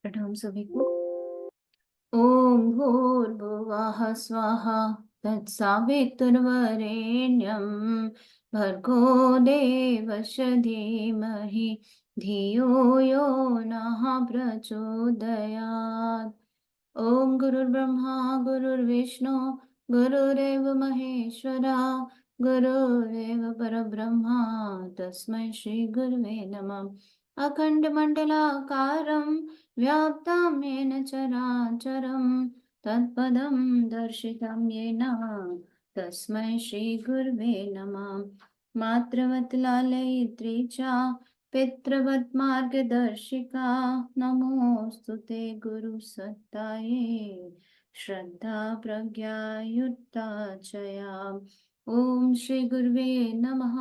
प्रणाम सभी को। ओम भूर्भुवः स्वाहा तत्सवितुर्वरेण्यं भर्गो देवस्य धीमहि धियो यो नः प्रचोदयात्। ओम गुरुर्ब्रह्मा गुरुर्विष्णु गुरुरेव महेश्वरा गुरुरेव परब्रह्मा तस्मै श्री गुरुवे नमः। अखण्डमण्डलाकारं व्याप्तं येन चराचरं तत्पदं दर्शितं येन तस्मै श्रीगुर्वे नमः। मातृवत् लालयित्री च पितृवत् मार्गदर्शिका नमोऽस्तु ते गुरुसत्ताये श्रद्धा प्रज्ञायुक्ता चया। ॐ श्री गुरुवे नमः।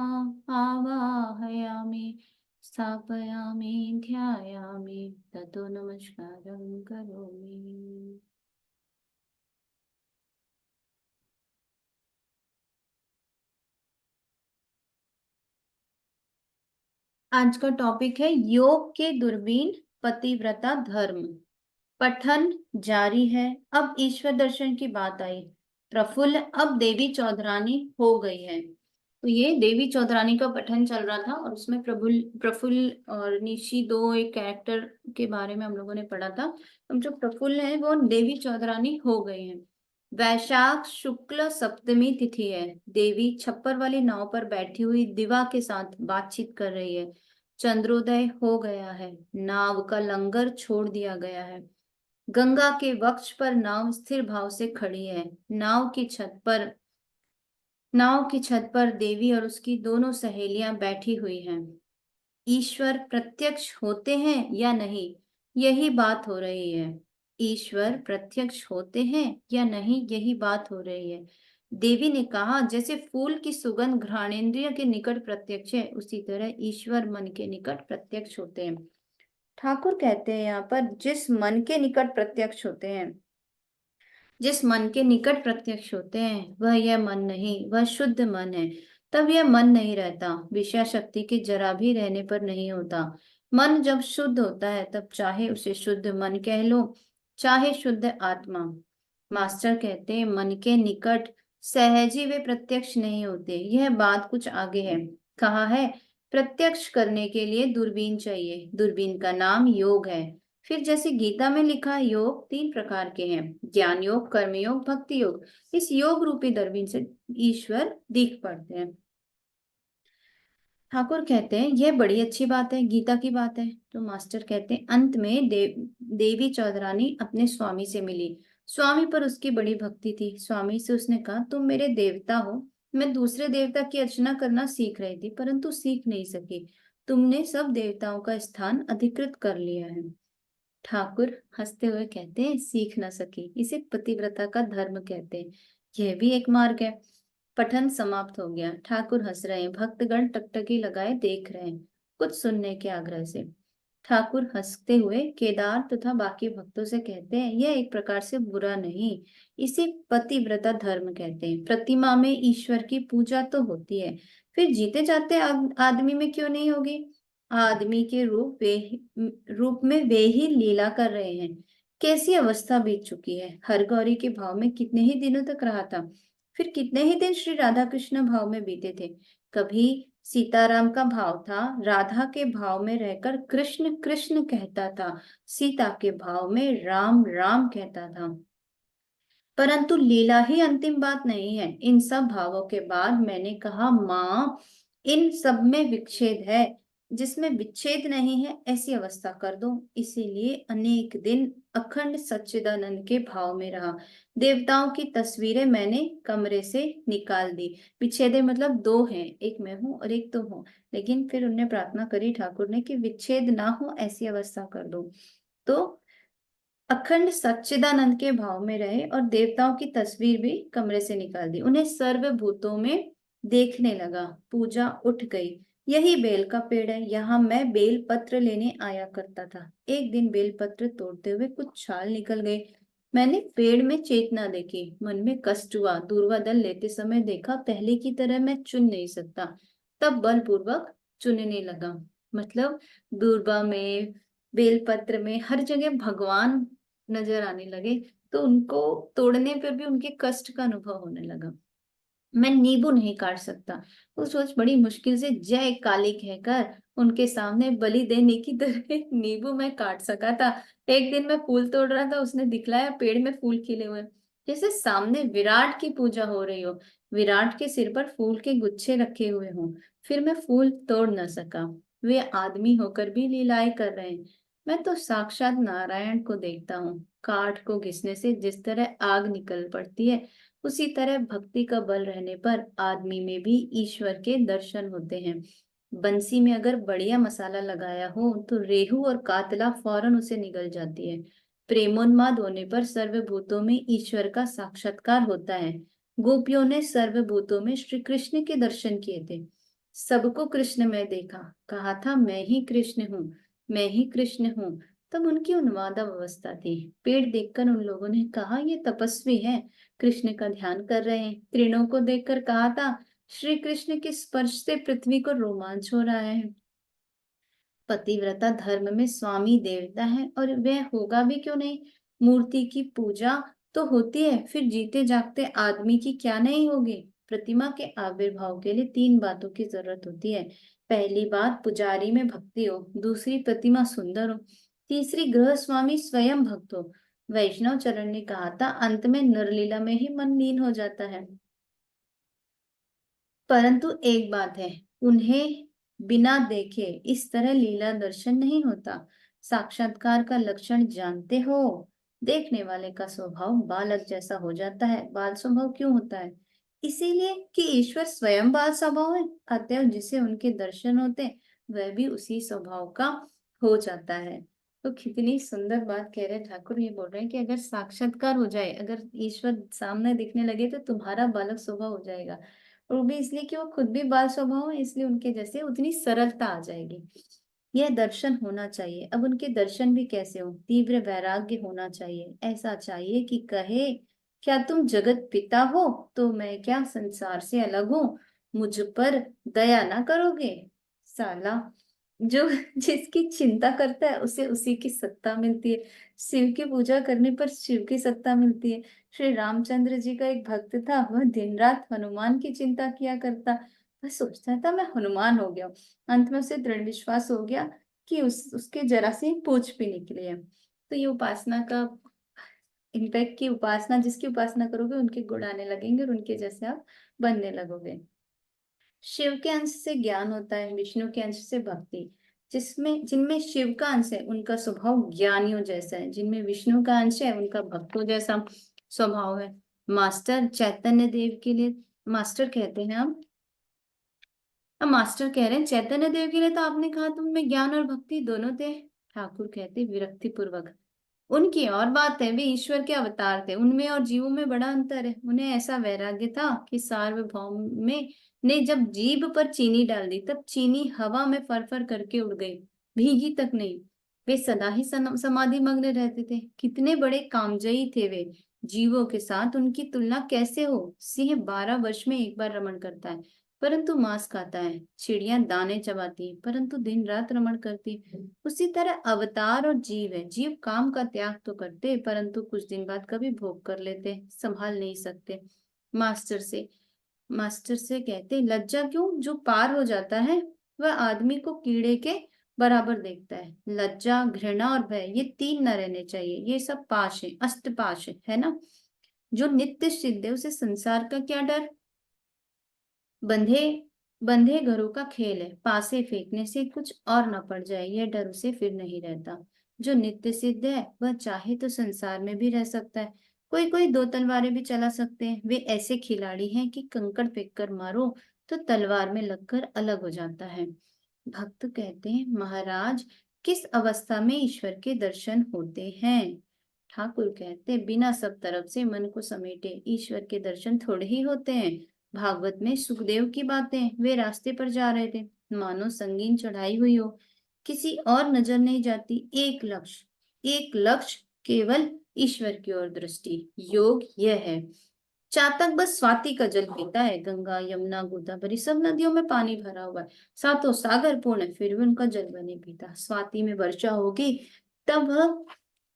आवाहयामि स्थापयामि ध्यायामि ततो नमस्कारं करोमि। आज का टॉपिक है योग के दूरबीन पतिव्रता धर्म। पठन जारी है। अब ईश्वर दर्शन की बात आई। प्रफुल्ल अब देवी चौधरानी हो गई है। तो ये देवी चौधरानी का पठन चल रहा था और उसमें प्रफुल्ल और निशी दो एक कैरेक्टर के बारे में हम लोगों ने पढ़ा था। हम जो प्रफुल्ल है वो देवी चौधरानी हो गई हैं। वैशाख शुक्ल सप्तमी तिथि है। देवी छप्पर वाली नाव पर बैठी हुई दिवा के साथ बातचीत कर रही है। चंद्रोदय हो गया है। नाव का लंगर छोड़ दिया गया है। गंगा के वक्ष पर नाव स्थिर भाव से खड़ी है। नाव की छत पर देवी और उसकी दोनों सहेलियां बैठी हुई हैं। ईश्वर प्रत्यक्ष होते हैं या नहीं, यही बात हो रही है। ईश्वर प्रत्यक्ष होते हैं या नहीं, यही बात हो रही है। देवी ने कहा, जैसे फूल की सुगंध घ्राणेंद्रिय के निकट प्रत्यक्ष है, उसी तरह ईश्वर मन के निकट प्रत्यक्ष होते हैं। ठाकुर कहते हैं यहाँ पर, जिस मन के निकट प्रत्यक्ष होते हैं वह यह मन नहीं, वह शुद्ध मन है। तब यह मन नहीं रहता, विषय शक्ति के जरा भी रहने पर नहीं होता। मन जब शुद्ध होता है तब चाहे उसे शुद्ध मन कह लो, चाहे शुद्ध आत्मा। मास्टर कहते हैं, मन के निकट सहज ही वे प्रत्यक्ष नहीं होते। यह बात कुछ आगे है। कहा है, प्रत्यक्ष करने के लिए दूरबीन चाहिए। दूरबीन का नाम योग है। फिर जैसे गीता में लिखा है, योग 3 प्रकार के हैं, ज्ञान योग, कर्म योग, भक्ति योग। इस योग रूपी दूरबीन से ईश्वर दिख पड़ते हैं। ठाकुर कहते हैं, यह बड़ी अच्छी बात है, गीता की बात है। तो मास्टर कहते हैं, अंत में देवी चौधरानी अपने स्वामी से मिली। स्वामी पर उसकी बड़ी भक्ति थी। स्वामी से उसने कहा, तुम मेरे देवता हो। मैं दूसरे देवता की अर्चना करना सीख रही थी, परंतु सीख नहीं सकी। तुमने सब देवताओं का स्थान अधिकृत कर लिया है। ठाकुर हंसते हुए कहते हैं, सीख न सकी, इसे पतिव्रता का धर्म कहते हैं। यह भी एक मार्ग है। पठन समाप्त हो गया। ठाकुर हंस रहे हैं। भक्तगण टकटकी लगाए देख रहे हैं, कुछ सुनने के आग्रह से। ठाकुर हंसते हुए केदार तथा बाकी भक्तों से कहते हैं, यह एक प्रकार से बुरा नहीं, इसे पतिव्रता धर्म कहते हैं। प्रतिमा में ईश्वर की पूजा तो होती है, फिर जीते जाते आदमी में क्यों नहीं होगी। आदमी के रूप में वे ही लीला कर रहे हैं। कैसी अवस्था बीत चुकी है। हरगौरी के भाव में कितने ही दिनों तक रहा था, फिर कितने ही दिन श्री राधा कृष्ण भाव में बीते थे। कभी सीताराम का भाव था, राधा के भाव में रहकर कृष्ण कृष्ण कहता था, सीता के भाव में राम राम कहता था। परंतु लीला ही अंतिम बात नहीं है। इन सब भावों के बाद मैंने कहा, माँ, इन सब में विच्छेद है। जिसमें विच्छेद नहीं है ऐसी अवस्था कर दो। इसीलिए अनेक दिन अखंड सच्चिदानंद के भाव में रहा। देवताओं की तस्वीरें मैंने कमरे से निकाल दी। विच्छेद मतलब दो हैं, एक मैं हूँ और एक तो हूँ। लेकिन फिर उन्हें प्रार्थना करी ठाकुर ने कि विच्छेद ना हो ऐसी अवस्था कर दो। तो अखंड सच्चिदानंद के भाव में रहे और देवताओं की तस्वीर भी कमरे से निकाल दी। उन्हें सर्वभूतों में देखने लगा। पूजा उठ गई। यही बेल का पेड़ है, यहाँ मैं बेल पत्र लेने आया करता था। एक दिन बेल पत्र तोड़ते हुए कुछ छाल निकल गई। मैंने पेड़ में चेतना देखी, मन में कष्ट हुआ। दूर्वा दल लेते समय देखा, पहले की तरह मैं चुन नहीं सकता। तब बलपूर्वक चुनने लगा। मतलब दूर्वा में बेलपत्र में हर जगह भगवान नजर आने लगे, तो उनको तोड़ने पर भी उनके कष्ट का अनुभव होने लगा। मैं नींबू नहीं काट सकता। वो सोच बड़ी मुश्किल से जय काली कहकर उनके सामने बलि देने की तरह एक नींबू मैं काट सका था। एक दिन मैं फूल तोड़ रहा था, उसने दिखलाया पेड़ में फूल खिले हुए, जैसे सामने विराट की पूजा हो रही हो, विराट के सिर पर फूल के गुच्छे रखे हुए हों। फिर मैं फूल तोड़ न सका। वे आदमी होकर भी लीलाएं कर रहे हैं। मैं तो साक्षात नारायण को देखता हूँ। काठ को घिसने से जिस तरह आग निकल पड़ती है, उसी तरह भक्ति का बल रहने पर आदमी में भी ईश्वर के दर्शन होते हैं। बंसी में अगर बढ़िया मसाला लगाया हो तो रेहू और कातला फौरन उसे निगल जाती है। प्रेमोन्माद होने पर सर्वभूतों में ईश्वर का साक्षात्कार होता है। गोपियों ने सर्वभूतों में श्री कृष्ण के दर्शन किए थे। सबको कृष्ण में देखा, कहा था मैं ही कृष्ण हूँ, मैं ही कृष्ण हूँ। तब उनकी उन्माद अवस्था थी। पेड़ देखकर उन लोगों ने कहा ये तपस्वी है, कृष्ण का ध्यान कर रहे हैं। तृणों को देखकर कहा था श्री कृष्ण के स्पर्श से पृथ्वी को रोमांच हो रहा है। पतिव्रता धर्म में स्वामी देवता है, और वह होगा भी क्यों नहीं। मूर्ति की पूजा तो होती है, फिर जीते जागते आदमी की क्या नहीं होगी। प्रतिमा के आविर्भाव के लिए तीन बातों की जरूरत होती है। पहली बात पुजारी में भक्ति हो, दूसरी प्रतिमा सुंदर हो, तीसरी गृह स्वामी स्वयं भक्त हो। वैष्णव चरण ने कहा था अंत में नरलीला में ही मन लीन हो जाता है। परंतु एक बात है, उन्हें बिना देखे इस तरह लीला दर्शन नहीं होता। साक्षात्कार का लक्षण जानते हो, देखने वाले का स्वभाव बालक जैसा हो जाता है। बाल स्वभाव क्यों होता है? इसीलिए कि ईश्वर स्वयं बाल स्वभाव है। अतएव जिसे उनके दर्शन होते वह भी उसी स्वभाव का हो जाता है। तो कितनी सुंदर बात कह रहे हैं ठाकुर। ये बोल रहे हैं कि अगर साक्षात्कार हो जाए, अगर ईश्वर सामने दिखने लगे, तो तुम्हारा बालक स्वभाव हो जाएगा। और वो भी इसलिए कि वो खुद भी बाल स्वभाव है, इसलिए उनके जैसे उतनी सरलता आ जाएगी। यह दर्शन होना चाहिए। अब उनके दर्शन भी कैसे हो? तीव्र वैराग्य होना चाहिए। ऐसा चाहिए कि कहे क्या तुम जगत पिता हो, तो मैं क्या संसार से अलग हूँ? मुझ पर दया ना करोगे? साला, जो जिसकी चिंता करता है उसे उसी की सत्ता मिलती है। शिव की पूजा करने पर शिव की सत्ता मिलती है। श्री रामचंद्र जी का एक भक्त था, वह दिन रात हनुमान की चिंता किया करता। वह सोचता था मैं हनुमान हो गया हूँ। अंत में उसे दृढ़ विश्वास हो गया कि उसके जरा सी पूंछ भी निकली है। तो ये उपासना का इम्पैक्ट, की उपासना, जिसकी उपासना करोगे उनके गुण आने लगेंगे और उनके जैसे आप बनने लगोगे। शिव के अंश से ज्ञान होता है, विष्णु के अंश से भक्ति। जिसमें जिनमें शिव का अंश है उनका स्वभाव ज्ञानियों जैसा है, जिनमें विष्णु का अंश है उनका भक्तों जैसा स्वभाव है। मास्टर चैतन्य देव के लिए, मास्टर कहते हैं हम, अब मास्टर कह रहे हैं चैतन्य देव के लिए तो आपने कहा तुम में ज्ञान और भक्ति दोनों थे। ठाकुर कहते विरक्ति पूर्वक, उनकी और बात है, वे ईश्वर के अवतार थे, उनमें और जीवों में बड़ा अंतर है। उन्हें ऐसा वैराग्य था कि सार्वभौम में ने जब जीभ पर चीनी डाल दी तब चीनी हवा में फर करके उड़ गई, भीगी तक नहीं। वे सदा ही समाधि मग्न रहते थे। कितने बड़े कामजयी थे वे। जीवों के साथ उनकी तुलना कैसे हो? सिंह 12 वर्ष में एक बार रमण करता है परंतु मांस खाता है, चिड़िया दाने चबाती है परंतु दिन रात रमण करती है। उसी तरह अवतार और जीव है। जीव काम का त्याग तो करते परंतु कुछ दिन बाद कभी भोग कर लेते, संभाल नहीं सकते। मास्टर से मास्टर से कहते लज्जा क्यों? जो पार हो जाता है वह आदमी को कीड़े के बराबर देखता है। लज्जा, घृणा और भय, ये तीन न रहने चाहिए। ये सब पाश है, अष्टपाश है ना। जो नित्य सिद्ध है उसे संसार का क्या डर। बंधे बंधे घरों का खेल है, पासे फेंकने से कुछ और न पड़ जाए, यह डर उसे फिर नहीं रहता। जो नित्य सिद्ध है वह चाहे तो संसार में भी रह सकता है। कोई कोई दो तलवारें भी चला सकते हैं। वे ऐसे खिलाड़ी हैं कि कंकड़ फेंक कर मारो तो तलवार में लगकर अलग हो जाता है। भक्त कहते हैं महाराज, किस अवस्था में ईश्वर के दर्शन होते हैं? ठाकुर कहते हैं बिना सब तरफ से मन को समेटे ईश्वर के दर्शन थोड़े ही होते हैं। भागवत में सुखदेव की बातें, वे रास्ते पर जा रहे थे, मानो संगीन चढ़ाई हुई हो, किसी और नजर नहीं जाती, एक लक्ष्य, एक लक्ष्य, केवल ईश्वर की ओर दृष्टि। योग यह है। चातक बस स्वाति का जल पीता है, गंगा यमुना गोदावरी सब नदियों में पानी भरा हुआ है, सातों सागर पूर्ण है, फिर भी उनका जल वह नहीं पीता। स्वाति में वर्षा होगी तब वह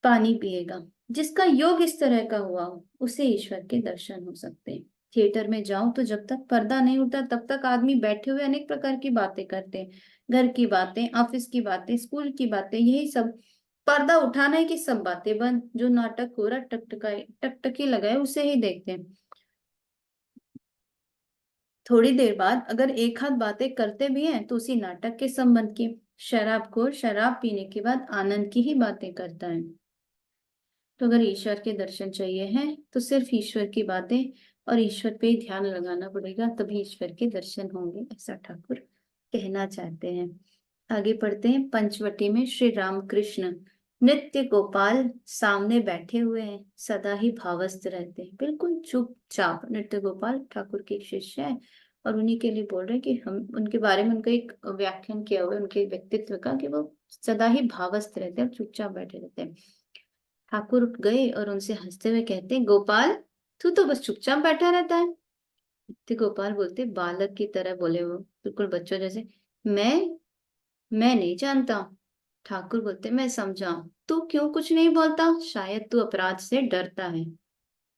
पानी पिएगा। जिसका योग इस तरह का हुआ हो उसे ईश्वर के दर्शन हो सकते हैं। थिएटर में जाओ तो जब तक पर्दा नहीं उठता तब तक आदमी बैठे हुए अनेक प्रकार की बातें करते हैं, घर की बातें, ऑफिस की बातें, स्कूल की बातें, यही सब। पर्दा उठाना है कि सब बातें बंद, जो नाटक हो रहा टकटकाई टकटकी लगाए उसे ही देखते हैं। थोड़ी देर बाद अगर एक हाथ बातें करते भी हैं तो उसी नाटक के संबंध की। शराबखोर शराब पीने के बाद आनंद की ही बातें करता है। तो अगर ईश्वर के दर्शन चाहिए हैं तो सिर्फ ईश्वर की बातें और ईश्वर पे ही ध्यान लगाना पड़ेगा, तभी ईश्वर के दर्शन होंगे, ऐसा ठाकुर कहना चाहते हैं। आगे पढ़ते हैं। पंचवटी में श्री रामकृष्ण नित्य गोपाल सामने बैठे हुए हैं, सदा ही भावस्त रहते हैं, बिल्कुल चुपचाप। नित्य गोपाल ठाकुर के एक शिष्य है और उन्हीं के लिए बोल रहे हैं कि हम उनके बारे में उनका एक व्याख्यान किया हुआ है उनके व्यक्तित्व का, कि वो सदा ही भावस्त रहते हैं और चुपचाप बैठे रहते हैं। ठाकुर उठ गए और उनसे हंसते हुए कहते, गोपाल तू तो बस चुपचाप बैठा रहता है। तो गोपाल बोलते, बालक की तरह बोले वो, बिल्कुल बच्चों जैसे, मैं मैं नहीं जानता। ठाकुर बोलते, मैं समझा, तू क्यों कुछ नहीं बोलता, शायद तू अपराध से डरता है।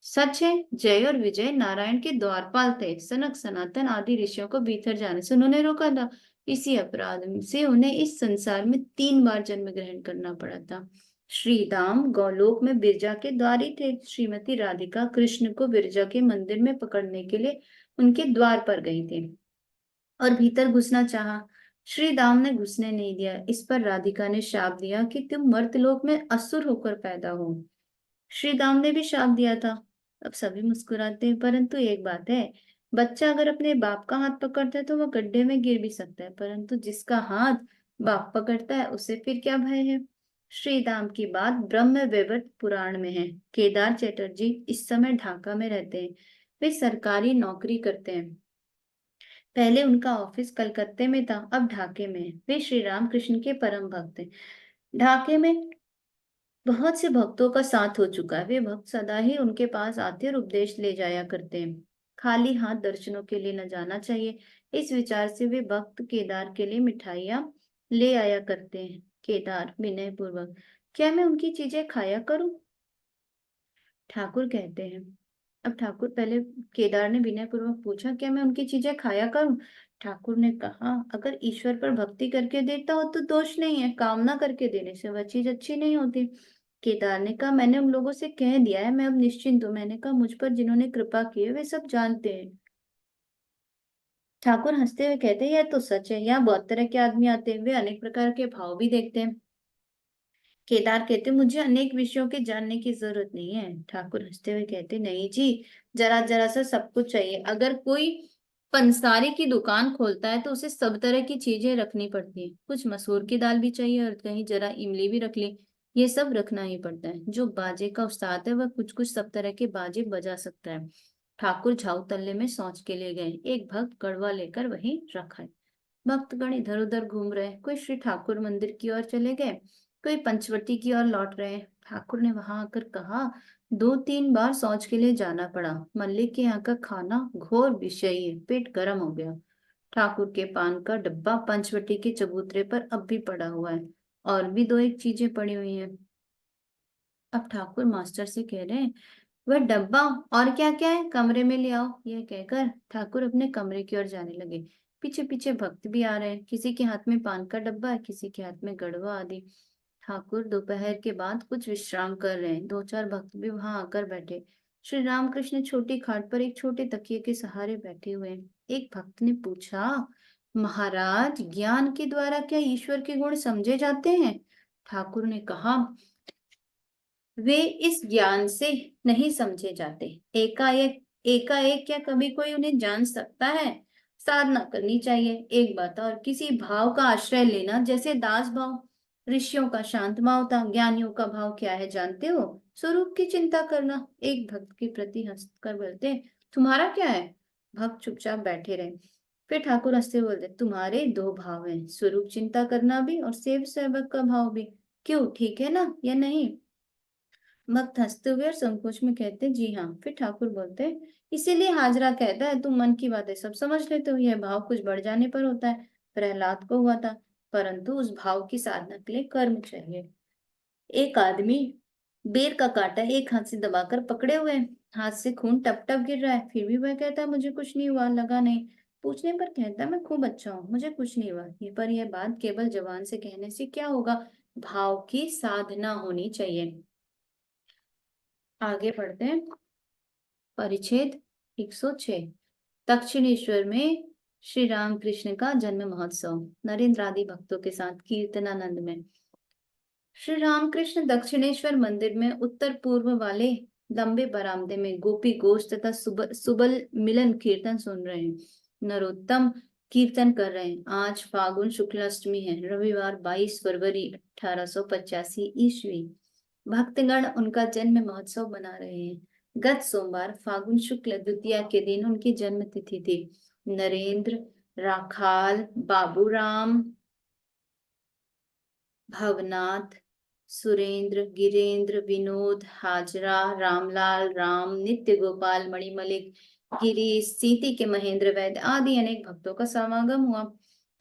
सच है, जय और विजय नारायण के द्वारपाल थे, सनक सनातन आदि ऋषियों को भीतर जाने से उन्होंने रोका था। इसी अपराध से उन्हें इस संसार में 3 बार जन्म ग्रहण करना पड़ा था। श्री राम गौलोक में बिरजा के द्वारी थे, श्रीमती राधिका कृष्ण को बिरजा के मंदिर में पकड़ने के लिए उनके द्वार पर गई थी और भीतर घुसना चाहा। श्री राम ने घुसने नहीं दिया। इस पर राधिका ने शाप दिया कि तुम मर्तलोक में असुर होकर पैदा हो। श्री राम ने भी शाप दिया था। अब सभी मुस्कुराते हैं, परंतु एक बात है, बच्चा अगर अपने बाप का हाथ पकड़ता है तो वह गड्ढे में गिर भी सकता है, परंतु जिसका हाथ बाप पकड़ता है उसे फिर क्या भय है। श्री राम की बात ब्रह्म वैवर्त पुराण में है। केदार चैटर्जी इस समय ढाका में रहते हैं। वे सरकारी नौकरी करते हैं। पहले उनका ऑफिस कलकत्ते में था, अब ढाके में है। वे श्री राम कृष्ण के परम भक्त हैं। ढाके में बहुत से भक्तों का साथ हो चुका है। वे भक्त सदा ही उनके पास आते और उपदेश ले जाया करते हैं। खाली हाथ दर्शनों के लिए न जाना चाहिए, इस विचार से वे भक्त केदार के लिए मिठाइयाँ ले आया करते हैं। केदार विनय पूर्वक, क्या मैं उनकी चीजें खाया करूं? ठाकुर कहते हैं। अब ठाकुर पहले, केदार ने विनय पूर्वक पूछा, क्या मैं उनकी चीजें खाया करूं? ठाकुर ने कहा, अगर ईश्वर पर भक्ति करके देता हो तो दोष नहीं है, कामना करके देने से वह चीज अच्छी नहीं होती। केदार ने कहा, मैंने उन लोगों से कह दिया है, मैं अब निश्चिंत हूँ। मैंने कहा, मुझ पर जिन्होंने कृपा की है वे सब जानते हैं। ठाकुर हंसते हुए कहते हैं, यह तो सच है, यहाँ बहुत तरह के आदमी आते हैं, वे अनेक प्रकार के भाव भी देखते हैं। केदार कहते, मुझे अनेक विषयों के जानने की जरूरत नहीं है। ठाकुर हंसते हुए कहते, नहीं जी, जरा जरा सा सब कुछ चाहिए। अगर कोई पंसारी की दुकान खोलता है तो उसे सब तरह की चीजें रखनी पड़ती है, कुछ मसूर की दाल भी चाहिए और कहीं जरा इमली भी रख ली, ये सब रखना ही पड़ता है। जो बाजे का उस्ताद है वह कुछ कुछ सब तरह के बाजे बजा सकता है। ठाकुर झाऊ तल्ले में शौच के लिए गए, एक भक्त कड़वा लेकर वहीं रखा है। भक्तगण इधर उधर घूम रहे, कोई श्री ठाकुर मंदिर की ओर चले गए, कोई पंचवटी की ओर लौट रहे। ठाकुर ने वहां आकर कहा, 2-3 बार शौच के लिए जाना पड़ा। मल्लिक के यहाँ का खाना घोर विषयी है, पेट गर्म हो गया। ठाकुर के पान का डब्बा पंचवटी के चबूतरे पर अब भी पड़ा हुआ है, और भी दो एक चीजें पड़ी हुई हैं। अब ठाकुर मास्टर से कह रहे हैं, वह डब्बा और क्या क्या है, कमरे में ले आओ। यह कहकर ठाकुर अपने कमरे की ओर जाने लगे। पीछे पीछे भक्त भी आ रहे हैं, किसी के हाथ में पान का डब्बा है, किसी के हाथ में गड़वा आदि। ठाकुर दोपहर के बाद कुछ विश्राम कर रहे हैं। 2-4 भक्त भी वहां आकर बैठे। श्री रामकृष्ण छोटी खाट पर एक छोटे तकिए के सहारे बैठे हुए हैं। एक भक्त ने पूछा, महाराज, ज्ञान के द्वारा क्या ईश्वर के गुण समझे जाते हैं? ठाकुर ने कहा, वे इस ज्ञान से नहीं समझे जाते। एकाएक एकाएक क्या कभी कोई उन्हें जान सकता है? साधना करनी चाहिए। एक बात और, किसी भाव का आश्रय लेना, जैसे दास भाव। ऋषियों का शांत भाव था, ज्ञानियों का भाव क्या है जानते हो? स्वरूप की चिंता करना। एक भक्त के प्रति हंसकर बोलते, तुम्हारा क्या है? भक्त चुपचाप बैठे रहे। फिर ठाकुर हंसते बोलते, तुम्हारे 2 भाव हैं, स्वरूप चिंता करना भी और सेव सेवक का भाव भी। क्यों, ठीक है ना या नहीं? भक्त हंसते हुए और संकोच में कहते, जी हाँ। फिर ठाकुर बोलते, इसीलिए हाजरा कहता है तुम मन की बातें सब समझ लेते हो, यह भाव कुछ बढ़ जाने पर होता है। प्रहलाद को हुआ था, परंतु उस भाव की साधना के लिए कर्म चाहिए। एक आदमी बेर का कांटा एक हाथ से दबाकर पकड़े हुए है, हाथ से खून टप टप गिर रहा है, फिर भी वह कहता है मुझे कुछ नहीं हुआ, लगा नहीं। पूछने पर कहता है मैं खूब अच्छा हूँ, मुझे कुछ नहीं हुआ। ये पर यह बात केवल जबान से कहने से क्या होगा, भाव की साधना होनी चाहिए। आगे पढ़ते हैं। परिच्छेद 106। दक्षिणेश्वर में श्री रामकृष्ण का जन्म महोत्सव, नरेंद्र आदि भक्तों के साथ कीर्तनानंद में। श्री रामकृष्ण दक्षिणेश्वर मंदिर में उत्तर पूर्व वाले लंबे बरामदे में गोपी गोष्ठ तथा सुबल मिलन कीर्तन सुन रहे हैं। नरोत्तम कीर्तन कर रहे हैं। आज फागुन शुक्ल अष्टमी है, रविवार 22 फरवरी 1885 ईस्वी। भक्तगण उनका जन्म महोत्सव मना रहे हैं। गत सोमवार फागुन शुक्ल द्वितीया के दिन उनकी जन्म तिथि थी। नरेंद्र, राखाल, बाबूराम, भवनाथ, सुरेंद्र, गिरेंद्र, विनोद, हाजरा, रामलाल, राम, नित्य गोपाल, मणिमलिक, गिरीश, सीती के महेंद्र वैद्य आदि अनेक भक्तों का समागम हुआ।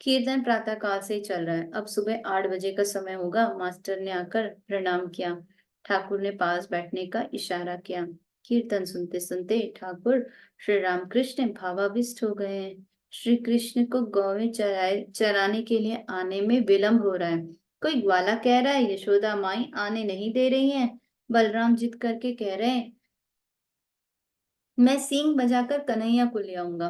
कीर्तन प्रातः काल से ही चल रहा है। अब सुबह 8 बजे का समय होगा। मास्टर ने आकर प्रणाम किया। ठाकुर ने पास बैठने का इशारा किया। कीर्तन सुनते सुनते ठाकुर श्री रामकृष्ण भावाविष्ट हो गए हैं। श्री कृष्ण को गौवें चराने के लिए आने में विलंब हो रहा है। कोई ग्वाला कह रहा है यशोदा माई आने नहीं दे रही हैं। बलराम जिद करके कह रहे हैं मैं सींग बजाकर कन्हैया को ले आऊंगा।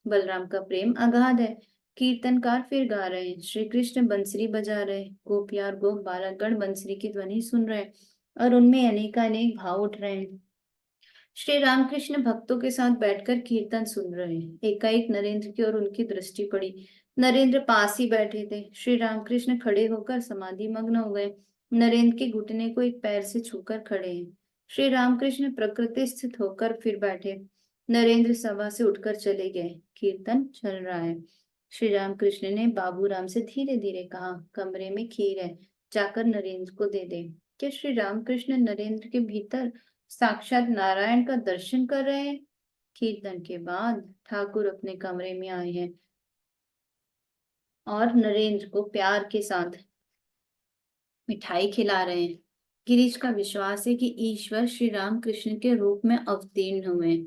बलराम का प्रेम अगाध है। कीर्तनकार फिर गा रहे हैं। श्री कृष्ण बंसरी बजा रहे हैं। गोपियार गोप बालकगण बंसरी की ध्वनि सुन रहे हैं और उनमें अनेकानेक भाव उठ रहे हैं। श्री रामकृष्ण भक्तों के साथ बैठकर कीर्तन सुन रहे हैं। एकाएक नरेंद्र की ओर उनकी दृष्टि पड़ी। नरेंद्र पास ही बैठे थे। श्री रामकृष्ण खड़े होकर समाधि मग्न हो गए। नरेंद्र के घुटने को एक पैर से छूकर खड़े हैं। श्री रामकृष्ण प्रकृति स्थित होकर फिर बैठे। नरेंद्र सभा से उठकर चले गए। कीर्तन चल रहा है। श्री रामकृष्ण ने बाबूराम से धीरे धीरे कहा कमरे में खीर है, जाकर नरेंद्र को दे दे। क्या श्री रामकृष्ण नरेंद्र के भीतर साक्षात नारायण का दर्शन कर रहे हैं। कीर्तन के बाद ठाकुर अपने कमरे में आए हैं और नरेंद्र को प्यार के साथ मिठाई खिला रहे हैं। गिरीश का विश्वास है कि ईश्वर श्री राम कृष्ण के रूप में अवतीर्ण हुए हैं।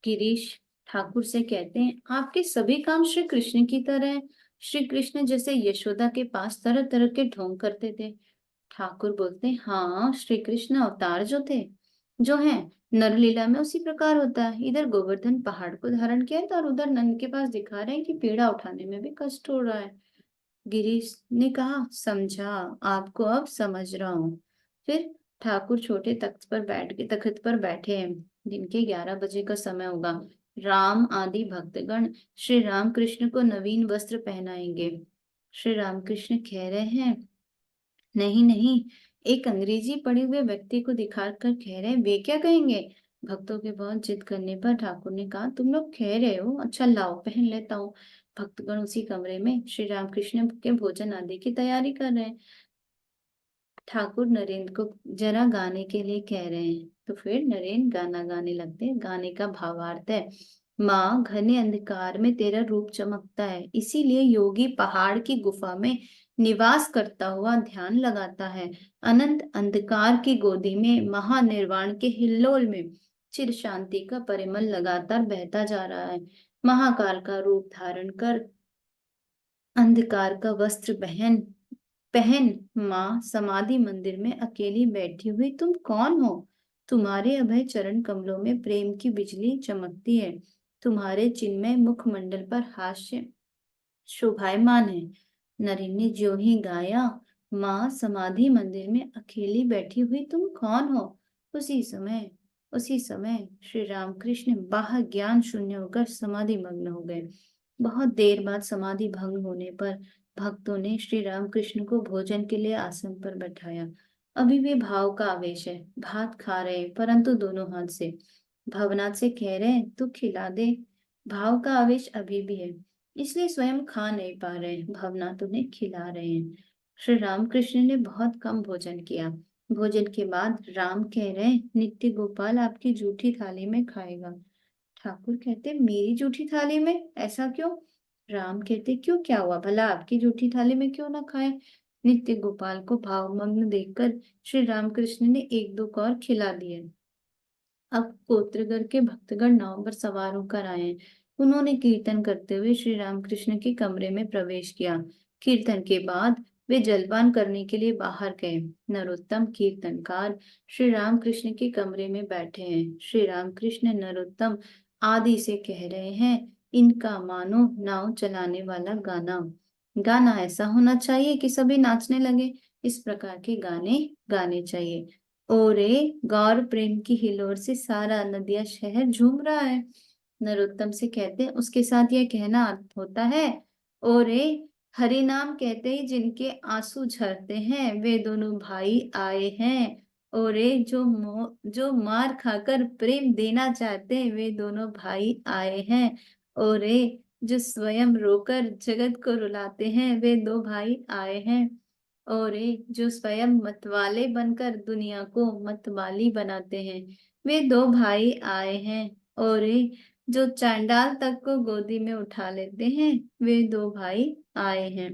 गिरीश ठाकुर से कहते हैं आपके सभी काम श्री कृष्ण की तरह हैं। श्री कृष्ण जैसे यशोदा के पास तरह तरह के ढोंग करते थे। ठाकुर बोलते हैं हाँ, श्री कृष्ण अवतार जो हैं नरलीला में उसी प्रकार होता है। इधर गोवर्धन पहाड़ को धारण किया था और उधर नंद के पास दिखा रहे हैं कि पीड़ा उठाने में भी कष्ट हो रहा है। गिरीश ने कहा समझा, आपको अब समझ रहा हूँ। फिर ठाकुर छोटे तख्त पर बैठे हैं। दिन के 11 बजे का समय होगा। राम आदि भक्तगण श्री राम कृष्ण को नवीन वस्त्र पहनाएंगे। श्री रामकृष्ण कह रहे हैं नहीं नहीं, एक अंग्रेजी पढ़े हुए व्यक्ति को दिखाकर कह रहे वे क्या कहेंगे। भक्तों के बहुत जिद करने पर ठाकुर ने कहा तुम लोग कह रहे हो, अच्छा लाओ पहन लेता हूँ। भक्तगण उसी कमरे में श्री रामकृष्ण के भोजन आदि की तैयारी कर रहे हैं। ठाकुर नरेंद्र को जरा गाने के लिए कह रहे हैं तो फिर नरेंद्र गाना गाने लगते हैं। गाने का भावार्थ है माँ घने अंधकार में तेरा रूप चमकता है, इसीलिए योगी पहाड़ की गुफा में निवास करता हुआ ध्यान लगाता है। अनंत अंधकार की गोदी में महानिर्वाण के हिल्लोल में चिर शांति का परिमल लगातार बहता जा रहा है। महाकाल का रूप धारण कर अंधकार का वस्त्र पहन पहन माँ समाधि मंदिर में अकेली बैठी हुई तुम कौन हो। तुम्हारे अभय चरण कमलों में प्रेम की बिजली चमकती है। तुम्हारे चिन्मय मुखमंडल पर हास्य शोभायमान है। नरेन ने ज्यों ही गाया माँ समाधि मंदिर में अकेली बैठी हुई तुम कौन हो, उसी समय श्री रामकृष्ण बाह्य ज्ञान शून्य होकर समाधि मग्न हो गए। बहुत देर बाद समाधि भंग होने पर भक्तों ने श्री रामकृष्ण को भोजन के लिए आसन पर बैठाया। अभी भी भाव का आवेश है। भात खा रहे हैं, परंतु दोनों हाथ से। भवनाथ से कह रहे हैं तू खिला दे। भाव का आवेश अभी भी है, इसलिए स्वयं खा नहीं पा रहे। भवनाथ उन्हें खिला रहे हैं। श्री रामकृष्ण ने बहुत कम भोजन किया। भोजन के बाद राम कह रहे हैं नित्य गोपाल आपकी जूठी थाली में खाएगा। ठाकुर कहते, मेरी जूठी थाली में, ऐसा क्यों? राम कहते, क्यों, क्या हुआ भला, आपकी जूठी थाली में क्यों ना खाए? नित्य गोपाल को भावमग्न देखकर श्री रामकृष्ण ने एक दो कौर खिला दिए। अब कोत्रगर के भक्तगण नाव पर सवार होकर आए हैं। उन्होंने कीर्तन करते हुए श्री रामकृष्ण के कमरे में प्रवेश किया। कीर्तन के बाद वे जलपान करने के लिए बाहर गए। नरोत्तम कीर्तनकार श्री रामकृष्ण के कमरे में बैठे हैं। श्री रामकृष्ण नरोत्तम आदि से कह रहे हैं, इनका मानो नाव चलाने वाला गाना। गाना ऐसा होना चाहिए कि सभी नाचने लगे। इस प्रकार के गाने गाने चाहिए। ओरे, गौर प्रेम की हिलोर से सारा नदिया शहर झूम रहा है। नरोत्तम से कहते हैं, उसके साथ यह कहना होता है, ओरे, हरि नाम कहते ही जिनके आंसू झरते हैं वे दोनों भाई आए हैं। ओरे, जो मार खाकर प्रेम देना चाहते हैं वे दोनों भाई आए हैं। ओरे, जो स्वयं रोकर जगत को रुलाते हैं वे दो भाई आए हैं। और जो स्वयं मतवाले बनकर दुनिया को मतवाली बनाते हैं वे दो भाई आए हैं। और जो चांडाल तक को गोदी में उठा लेते हैं वे दो भाई आए हैं।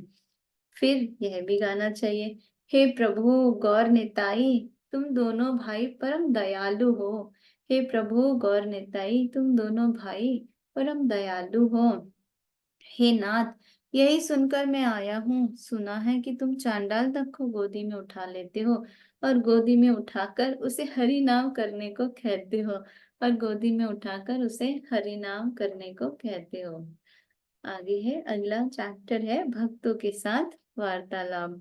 फिर यह भी गाना चाहिए, हे प्रभु गौर निताई, तुम दोनों भाई परम दयालु हो। हे प्रभु गौर निताई, तुम दोनों भाई परम दयालु हो। हे नाथ, यही सुनकर मैं आया हूँ। सुना है कि तुम चांडाल तक को गोदी में उठा लेते हो और गोदी में उठाकर उसे हरि नाम करने को कहते हो, और गोदी में उठाकर उसे हरि नाम करने को कहते हो। आगे है, अगला चैप्टर है भक्तों के साथ वार्तालाप।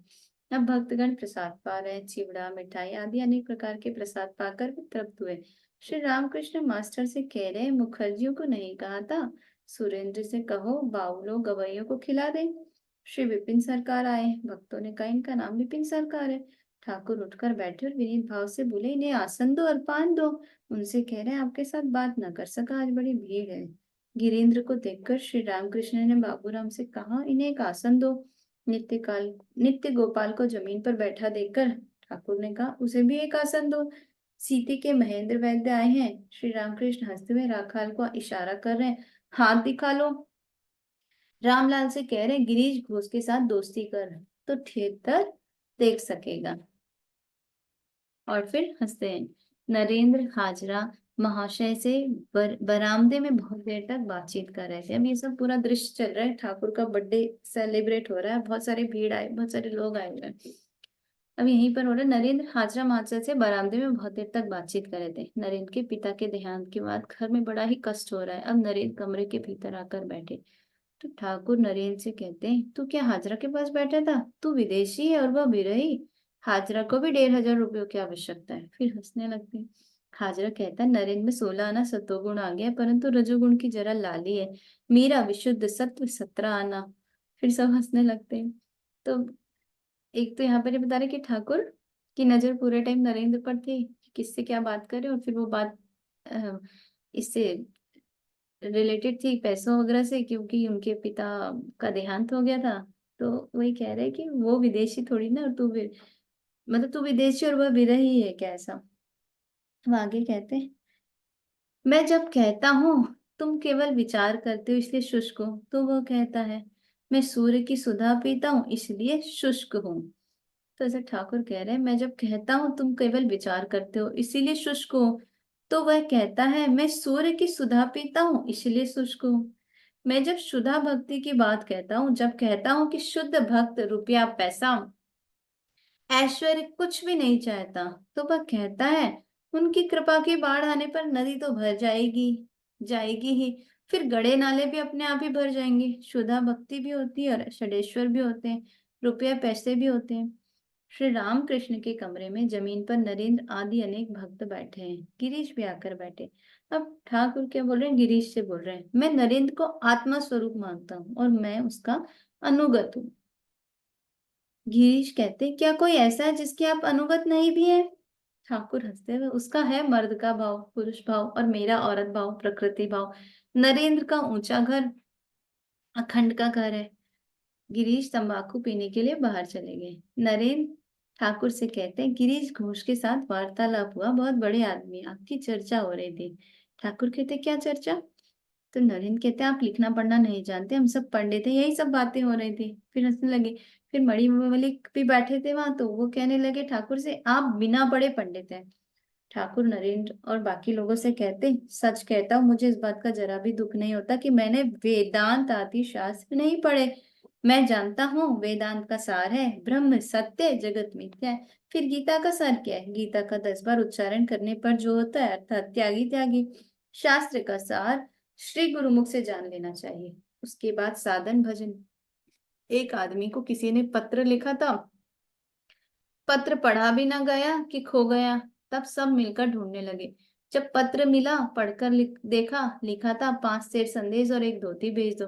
अब भक्तगण प्रसाद पा रहे हैं। चिवड़ा, मिठाई आदि अनेक प्रकार के प्रसाद पाकर वे तृप्त हुए। श्री रामकृष्ण मास्टर से कह रहे, मुखर्जियों को नहीं कहा था, सुरेंद्र से कहो बाउलों गवैयों को खिला दे। श्री विपिन सरकार आए। भक्तों ने कहा, इनका नाम विपिन सरकार है। ठाकुर उठकर बैठे और विनीत भाव से बोले, इन्हें आसन दो और पान दो। उनसे कह रहे हैं, आपके साथ बात न कर सका, आज बड़ी भीड़ है। गिरीन्द्र को देखकर श्री रामकृष्ण ने बाबूराम से कहा, इन्हें एक आसन दो। नित्य गोपाल को जमीन पर बैठा देखकर ठाकुर ने कहा, उसे भी एक आसन दो। सीती के महेंद्र वैद्य आए हैं। श्री रामकृष्ण हंसते हुए राखाल को इशारा कर रहे हैं, हाथ दिखा लो। रामलाल से कह रहे, गिरीश घोष के साथ दोस्ती कर तो थिएटर देख सकेगा। और फिर हंसते हैं। नरेंद्र हाजरा महाशय से बरामदे में बहुत देर तक बातचीत कर रहे थे। अब ये सब पूरा दृश्य चल रहा है, ठाकुर का बर्थडे सेलिब्रेट हो रहा है, बहुत सारी भीड़ आए, बहुत सारे लोग आए हुए हैं। अब यहीं पर हो रहा है, नरेंद्र हाजरा महाशय से बरामदे में बहुत देर तक बातचीत कर रहे थे। नरेंद्र के पिता के देहांत के बाद घर में बड़ा ही कष्ट हो रहा है। अब नरेंद्र कमरे के भीतर आकर बैठे तो ठाकुर नरेंद्र से कहते हैं, तू क्या हाजरा के पास बैठा था? तू विदेशी है और वह विरही। हाजरा को भी 1,500 रुपयों की आवश्यकता है। फिर हंसने लगते हैं। हाजरा कहता है, नरेंद्र में 16 आना सतोगुण आ गया, परंतु रजोगुण की जरा लाली है। मीरा विशुद्ध सत्व 17 आना। फिर सब हंसने लगते हैं। तो एक तो यहाँ पर ये बता रहे कि ठाकुर की नजर पूरे टाइम नरेंद्र पर थी कि किससे क्या बात करे, और फिर वो बात अ, इससे रिलेटेड थी पैसों वगैरह से, क्योंकि उनके पिता का देहांत हो गया था। तो वही कह रहे कि वो विदेशी थोड़ी ना, और मतलब तू विदेशी और वह विरही है क्या, ऐसा। वो आगे कहते हैं, मैं जब कहता हूँ तुम केवल विचार करते हो इसलिए शुष्क हो, तो वह कहता है मैं सूर्य की सुधा पीता हूँ इसलिए शुष्क हूँ। तो ऐसे ठाकुर कह रहे हैं, मैं जब कहता हूँ तुम केवल विचार करते हो इसीलिए शुष्क हो, तो वह कहता है मैं सूर्य की सुधा पीता हूँ इसलिए शुष्क हूँ। मैं जब शुद्धा भक्ति की बात कहता हूँ, जब कहता हूँ कि शुद्ध भक्त रुपया पैसा ऐश्वर्य कुछ भी नहीं चाहता, तो वह कहता है उनकी कृपा की बाढ़ आने पर नदी तो भर जाएगी, जाएगी ही, फिर गड़े नाले भी अपने आप ही भर जाएंगे। शुद्धा भक्ति भी होती है और षडेश्वर भी होते हैं, रुपया पैसे भी होते हैं। श्री राम कृष्ण के कमरे में जमीन पर नरेंद्र आदि अनेक भक्त बैठे हैं। गिरीश भी आकर बैठे। अब ठाकुर क्या बोल रहे हैं, गिरीश से बोल रहे हैं, मैं नरेंद्र को आत्मा स्वरूप मानता हूँ और मैं उसका अनुगत हूँ। गिरीश कहते, क्या कोई ऐसा है जिसके आप अनुगत नहीं भी है? ठाकुर हंसते हुए, उसका है मर्द का भाव, पुरुष भाव, और मेरा औरत भाव, प्रकृति भाव। नरेंद्र का ऊंचा घर अखंड का घर है। गिरीश तंबाकू पीने के लिए बाहर चले गए। नरेंद्र ठाकुर से कहते हैं, गिरीश घोष के साथ वार्तालाप हुआ, बहुत बड़े आदमी, आपकी चर्चा हो रही थी। ठाकुर कहते, क्या चर्चा? तो नरेंद्र कहते हैं आप लिखना पढ़ना नहीं जानते, हम सब पंडित हैं, यही सब बातें हो रही थी। फिर हंसने लगे। फिर मणि मलिक भी बैठे थे वहां, तो वो कहने लगे ठाकुर से आप बिना पढ़े पंडित हैं। ठाकुर नरेंद्र और बाकी लोगों से कहते सच कहता हूँ, मुझे इस बात का जरा भी दुख नहीं होता कि मैंने वेदांत आदि शास्त्र नहीं पढ़े। मैं जानता हूँ वेदांत का सार है ब्रह्म सत्य जगत मिथ्या है। फिर गीता का सार क्या है? गीता का 10 बार उच्चारण करने पर जो होता है अर्थात त्यागी त्यागी। शास्त्र का सार श्री गुरुमुख से जान लेना चाहिए। उसके बाद साधन भजन। एक आदमी को किसी ने पत्र लिखा था, पत्र पढ़ा भी ना गया कि खो गया। तब सब मिलकर ढूंढने लगे। जब पत्र मिला, पढ़कर देखा, लिखा था 5 शेर संदेश और एक धोती भेज दो।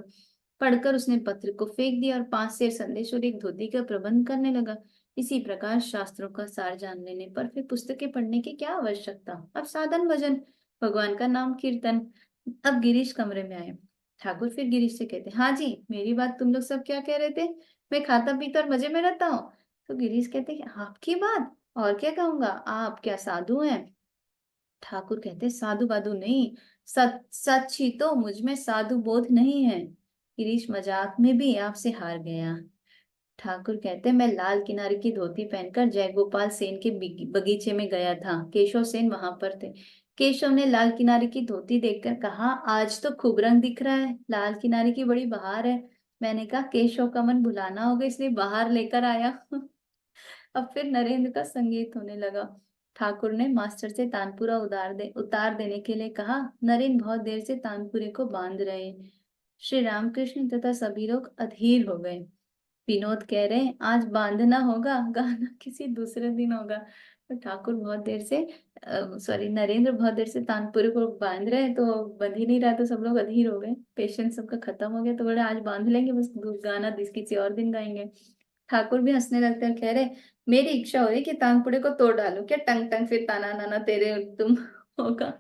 पढ़कर उसने पत्र को फेंक दिया और 5 शेर संदेश और एक धोती का प्रबंध करने लगा। इसी प्रकार शास्त्रों का सार जान लेने पर फिर पुस्तकें पढ़ने की क्या आवश्यकता। अब साधन भजन, भगवान का नाम कीर्तन। अब गिरीश कमरे में आए। ठाकुर फिर गिरीश से कहते हाँ जी, मेरी बात तुम लोग सब क्या कह रहे थे? मैं खाता पीता और मजे में रहता हूँ। तो गिरीश कहते कि आपकी बात और क्या कहूंगा, आप क्या साधु हैं? ठाकुर कहते साधु बाधु नहीं, सच सच ही तो मुझ में साधु बोध नहीं है। गिरीश मजाक में भी आपसे हार गया। ठाकुर कहते मैं लाल किनारे की धोती पहनकर जयगोपाल सेन के बगीचे में गया था। केशव सेन वहां पर थे। केशव ने लाल किनारे की धोती देखकर कहा आज तो खूब रंग दिख रहा है, लाल किनारे की बड़ी बहार है। मैंने कहा केशव का मन भुलाना होगा इसलिए बाहर लेकर आया। अब फिर नरेंद्र का संगीत होने लगा। ठाकुर ने मास्टर से तानपुरा उतार देने के लिए कहा। नरेंद्र बहुत देर से तानपुरे को बांध रहे हैं। श्री रामकृष्ण तथा सभी लोग अधीर हो गए। विनोद कह रहे हैं आज बांधना होगा, गाना किसी दूसरे दिन होगा। तो ठाकुर बहुत देर से सॉरी नरेंद्र बहुत देर से तानपुरे को बांध रहे हैं, तो बंध ही नहीं रहा, तो सब लोग अधीर हो गए, पेशेंस सबका खत्म हो गया। तो बोले आज बांध लेंगे, बस गाना किसी और दिन गाएंगे। ठाकुर भी हंसने लगते हैं, कह रहे मेरी इच्छा हो रही कि तानपुरे को तोड़ डालूं, क्या टंग टंग फिर ताना नाना तेरे तुम होगा।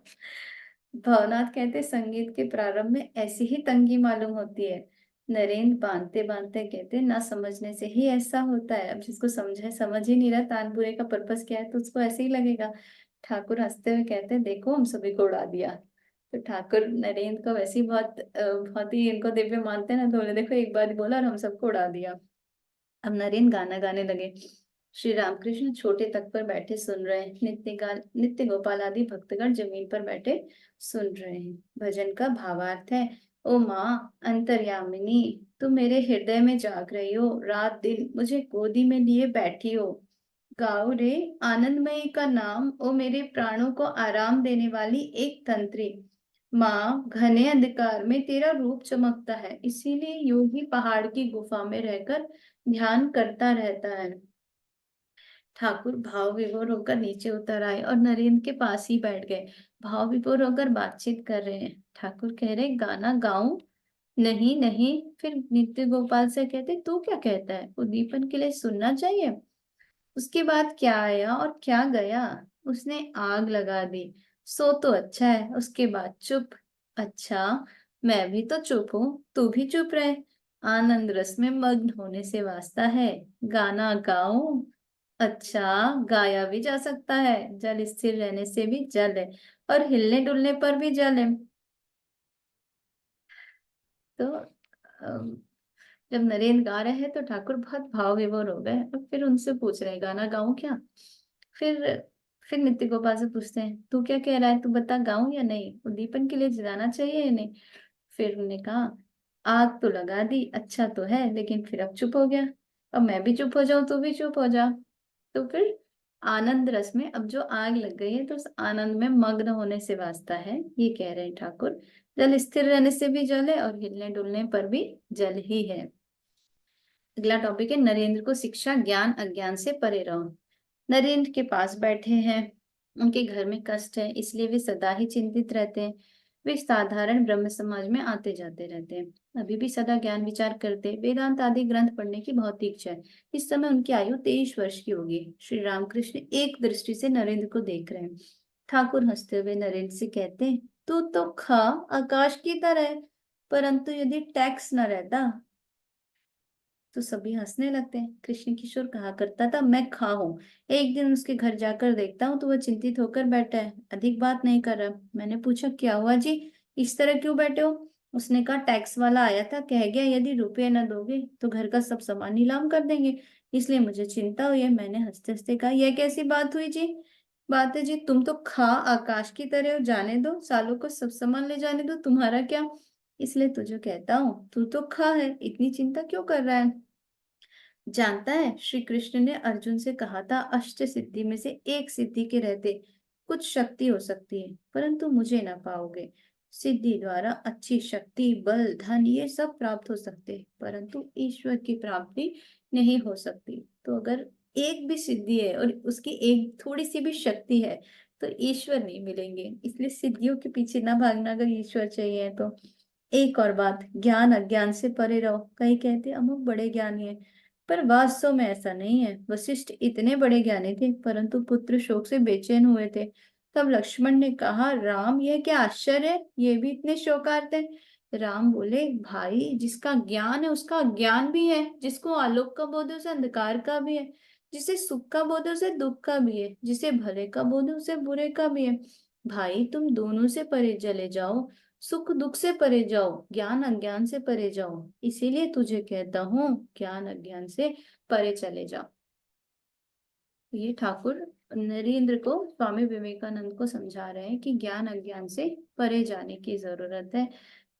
भवनाथ कहते संगीत के प्रारंभ में ऐसी ही तंगी मालूम होती है। नरेंद्र बांधते बांधते कहते ना समझने से ही ऐसा होता है। अब जिसको समझे समझ ही नहीं रहा तानपुरे का पर्पस क्या है, तो उसको ऐसे ही लगेगा। ठाकुर हंसते हुए कहते देखो हम सभी को उड़ा दिया। तो ठाकुर नरेंद्र को वैसे ही बहुत ही इनको दिव्य मानते हैं ना, तो बोले देखो एक बार ही बोला और हम सबको उड़ा दिया। अब नरेन गाना गाने लगे। श्री रामकृष्ण छोटे तख्त पर बैठे सुन रहे हैं। नित्य गोपाल आदि भक्तगण जमीन पर बैठे सुन रहे हैं। भजन का भावार्थ है ओ माँ अंतर्यामिनी, तू मेरे हृदय में जाग रही हो, रात दिन मुझे गोदी में लिए बैठी हो। गाओ रे आनंदमयी का नाम, ओ मेरे प्राणों को आराम देने वाली एक तंत्री। माँ घने अंधकार में तेरा रूप चमकता है, इसीलिए योगी पहाड़ की गुफा में रहकर ध्यान करता रहता है। ठाकुर भाव विभोर होकर नीचे उतर आए और नरेंद्र के पास ही बैठ गए। भाव विभोर होकर बातचीत कर रहे हैं। ठाकुर कह रहे गाना गाऊं? नहीं नहीं। फिर नित्य गोपाल से कहते तू क्या कहता है, उद्दीपन के लिए सुनना चाहिए। उसके बाद क्या आया और क्या गया, उसने आग लगा दी। सो तो अच्छा है, उसके बाद चुप। अच्छा, मैं भी तो चुप हूँ, तू भी चुप रहे। आनंद रस में मग्न होने से वास्ता है, गाना गाऊं? अच्छा, गाया भी जा सकता है। जल स्थिर रहने से भी जल है और हिलने डुलने पर भी जल है। तो जब नरेंद्र गा रहे हैं तो ठाकुर बहुत भाव विभोर हो गए और फिर उनसे पूछ रहे हैं गाना गाऊं क्या। फिर फिर नित्य गोपाल से पूछते हैं तू क्या कह रहा है, तू बता गाऊं या नहीं, उद्दीपन के लिए जलाना चाहिए या नहीं। फिर उन्होंने कहा आग तो लगा दी, अच्छा तो है, लेकिन फिर अब चुप हो गया। अब मैं भी चुप हो जाऊं, तू भी चुप हो जा। तो फिर आनंद रस में अब जो आग लग गई है तो उस आनंद में मग्न होने से वास्ता है, ये कह रहे हैं ठाकुर। जल स्थिर रहने से भी जल है और हिलने डुलने पर भी जल ही है। अगला टॉपिक है नरेंद्र को शिक्षा, ज्ञान अज्ञान से परे रहो। नरेंद्र के पास बैठे हैं। उनके घर में कष्ट है, इसलिए वे सदा ही चिंतित रहते हैं। वे साधारण ब्रह्म समाज में आते जाते रहते हैं। अभी भी सदा ज्ञान विचार करते, वेदांत आदि ग्रंथ पढ़ने की बहुत इच्छा है। इस समय उनकी आयु 23 वर्ष की होगी। श्री रामकृष्ण एक दृष्टि से नरेंद्र को देख रहे हैं। ठाकुर हंसते हुए नरेंद्र से कहते हैं तू तो खा आकाश की तरह है, परंतु यदि टैक्स न रहता। तो सभी हंसने लगते हैं। कृष्ण किशोर कहा करता था मैं खा हूं। एक दिन उसके घर जाकर देखता हूँ तो वह चिंतित होकर बैठा है, अधिक बात नहीं कर रहा। मैंने पूछा क्या हुआ जी, इस तरह क्यों बैठे हो? उसने कहा टैक्स वाला आया था, कह गया यदि रुपये न दोगे तो घर का सब सामान नीलाम कर देंगे, इसलिए मुझे चिंता हुई है। मैंने हंसते हंसते कहा यह कैसी बात हुई जी? बात है जी, तुम तो खा आकाश की तरह हो, जाने दो, सालों को सब सामान ले जाने दो, तुम्हारा क्या। इसलिए तुझे कहता हूँ, तू तो खा है, इतनी चिंता क्यों कर रहा है? जानता है, श्री कृष्ण ने अर्जुन से कहा था अष्ट सिद्धि में से एक सिद्धि के रहते कुछ शक्ति हो सकती है, परंतु मुझे ना पाओगे। सिद्धि द्वारा अच्छी शक्ति, बल, धन ये सब प्राप्त हो सकते हैं, परंतु ईश्वर की प्राप्ति नहीं हो सकती। तो अगर एक भी सिद्धि है और उसकी एक थोड़ी सी भी शक्ति है तो ईश्वर नहीं मिलेंगे। इसलिए सिद्धियों के पीछे ना भागना अगर ईश्वर चाहिए तो। एक और बात, ज्ञान अज्ञान से परे रहो। कई कहते हैं अमुक बड़े ज्ञानी है, पर वास्तव में ऐसा नहीं है। वशिष्ठ इतने बड़े ज्ञानी थे, परंतु पुत्र शोक से बेचैन हुए थे। तब लक्ष्मण ने कहा राम, यह क्या आश्चर्य है, ये भी इतने शोकार्त है। राम बोले भाई, जिसका ज्ञान है उसका ज्ञान भी है, जिसको आलोक का बोध है उसे अंधकार का भी है, जिसे सुख का बोध है उसे दुख का भी है, जिसे भले का बोध है उसे बुरे का भी है। भाई तुम दोनों से परे चले जाओ, सुख दुख से परे जाओ, ज्ञान अज्ञान से परे जाओ। इसीलिए तुझे कहता हूँ, ज्ञान अज्ञान से परे चले जाओ। ये ठाकुर नरेंद्र को, स्वामी विवेकानंद को समझा रहे हैं कि ज्ञान अज्ञान से परे जाने की जरूरत है।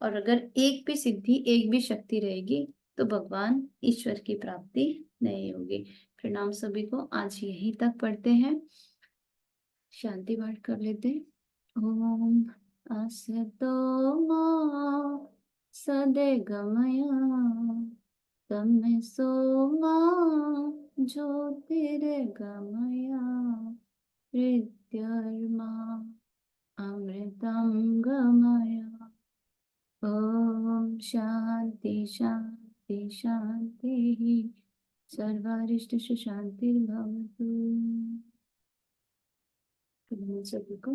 और अगर एक भी सिद्धि, एक भी शक्ति रहेगी तो भगवान ईश्वर की प्राप्ति नहीं होगी। प्रणाम सभी को, आज यहीं तक पढ़ते हैं, शांति पाठ कर लेते हैं। ओम असतो मा सद्गमय तमसो मा ज्योतिर्गमय मृत्युर्मा अमृतं गमय। ओम शांति शांति शांति, सर्वारिष्ट शांतिर्भवतु। सभी को